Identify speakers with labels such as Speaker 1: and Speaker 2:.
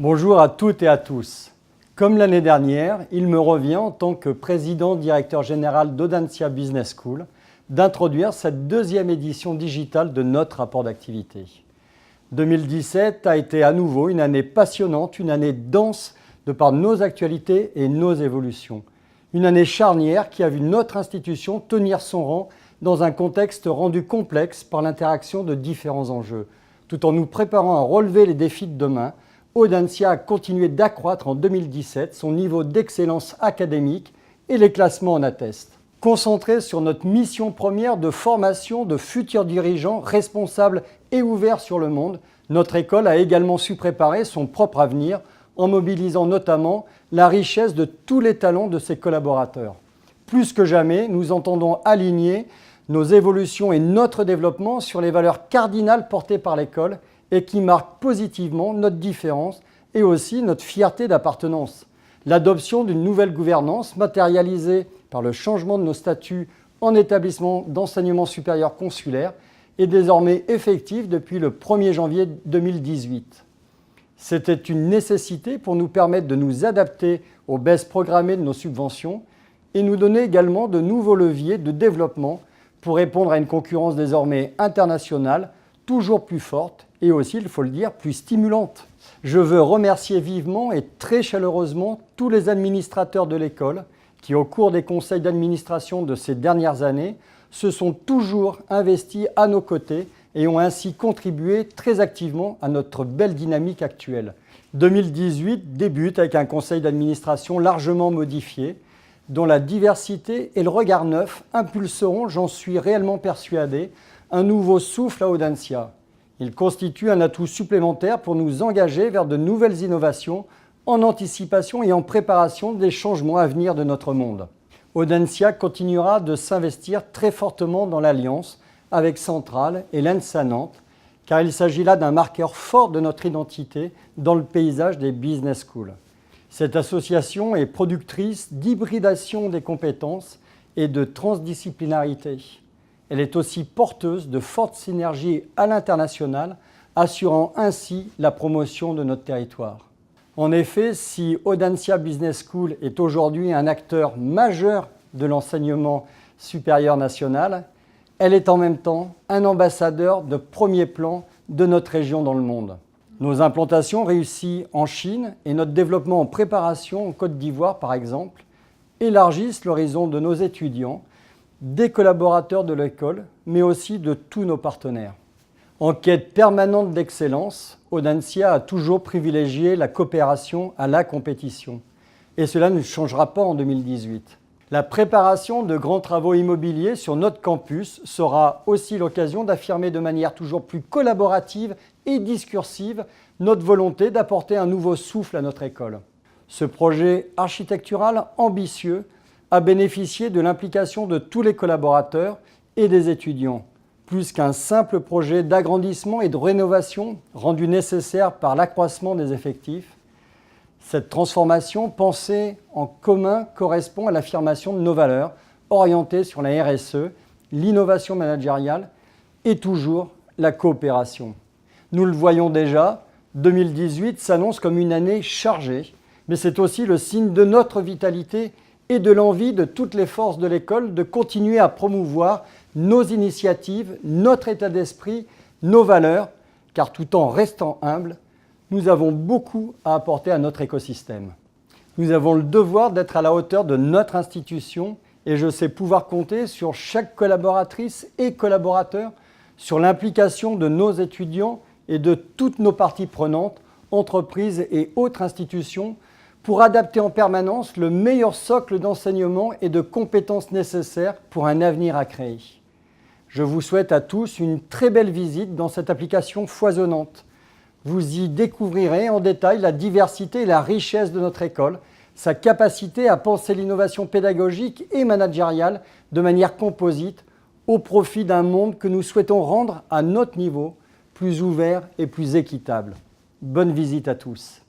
Speaker 1: Bonjour à toutes et à tous. Comme l'année dernière, il me revient en tant que président-directeur général d'Audencia Business School d'introduire cette deuxième édition digitale de notre rapport d'activité. 2017 a été à nouveau une année passionnante, une année dense de par nos actualités et nos évolutions. Une année charnière qui a vu notre institution tenir son rang dans un contexte rendu complexe par l'interaction de différents enjeux. Tout en nous préparant à relever les défis de demain, Audencia a continué d'accroître en 2017 son niveau d'excellence académique et les classements en attestent. Concentré sur notre mission première de formation de futurs dirigeants responsables et ouverts sur le monde, notre école a également su préparer son propre avenir en mobilisant notamment la richesse de tous les talents de ses collaborateurs. Plus que jamais, nous entendons aligner nos évolutions et notre développement sur les valeurs cardinales portées par l'école et qui marquent positivement notre différence et aussi notre fierté d'appartenance. L'adoption d'une nouvelle gouvernance matérialisée par le changement de nos statuts en établissement d'enseignement supérieur consulaire est désormais effective depuis le 1er janvier 2018. C'était une nécessité pour nous permettre de nous adapter aux baisses programmées de nos subventions et nous donner également de nouveaux leviers de développement pour répondre à une concurrence désormais internationale toujours plus forte et aussi, il faut le dire, plus stimulante. Je veux remercier vivement et très chaleureusement tous les administrateurs de l'école qui, au cours des conseils d'administration de ces dernières années, se sont toujours investis à nos côtés et ont ainsi contribué très activement à notre belle dynamique actuelle. 2018 débute avec un conseil d'administration largement modifié, dont la diversité et le regard neuf impulseront, j'en suis réellement persuadé, un nouveau souffle à Audencia. Il constitue un atout supplémentaire pour nous engager vers de nouvelles innovations en anticipation et en préparation des changements à venir de notre monde. Audencia continuera de s'investir très fortement dans l'alliance avec Centrale et l'ENSA Nantes, car il s'agit là d'un marqueur fort de notre identité dans le paysage des business schools. Cette association est productrice d'hybridation des compétences et de transdisciplinarité. Elle est aussi porteuse de fortes synergies à l'international, assurant ainsi la promotion de notre territoire. En effet, si Audencia Business School est aujourd'hui un acteur majeur de l'enseignement supérieur national, elle est en même temps un ambassadeur de premier plan de notre région dans le monde. Nos implantations réussies en Chine et notre développement en préparation en Côte d'Ivoire, par exemple, élargissent l'horizon de nos étudiants, des collaborateurs de l'école, mais aussi de tous nos partenaires. En quête permanente d'excellence, Audencia a toujours privilégié la coopération à la compétition. Et cela ne changera pas en 2018. La préparation de grands travaux immobiliers sur notre campus sera aussi l'occasion d'affirmer de manière toujours plus collaborative et discursive notre volonté d'apporter un nouveau souffle à notre école. Ce projet architectural ambitieux a bénéficié de l'implication de tous les collaborateurs et des étudiants, plus qu'un simple projet d'agrandissement et de rénovation rendu nécessaire par l'accroissement des effectifs. Cette transformation pensée en commun correspond à l'affirmation de nos valeurs orientées sur la RSE, l'innovation managériale et toujours la coopération. Nous le voyons déjà, 2018 s'annonce comme une année chargée, mais c'est aussi le signe de notre vitalité et de l'envie de toutes les forces de l'école de continuer à promouvoir nos initiatives, notre état d'esprit, nos valeurs, car tout en restant humbles, nous avons beaucoup à apporter à notre écosystème. Nous avons le devoir d'être à la hauteur de notre institution et je sais pouvoir compter sur chaque collaboratrice et collaborateur, sur l'implication de nos étudiants et de toutes nos parties prenantes, entreprises et autres institutions, pour adapter en permanence le meilleur socle d'enseignement et de compétences nécessaires pour un avenir à créer. Je vous souhaite à tous une très belle visite dans cette application foisonnante. Vous y découvrirez en détail la diversité et la richesse de notre école, sa capacité à penser l'innovation pédagogique et managériale de manière composite au profit d'un monde que nous souhaitons rendre à notre niveau plus ouvert et plus équitable. Bonne visite à tous.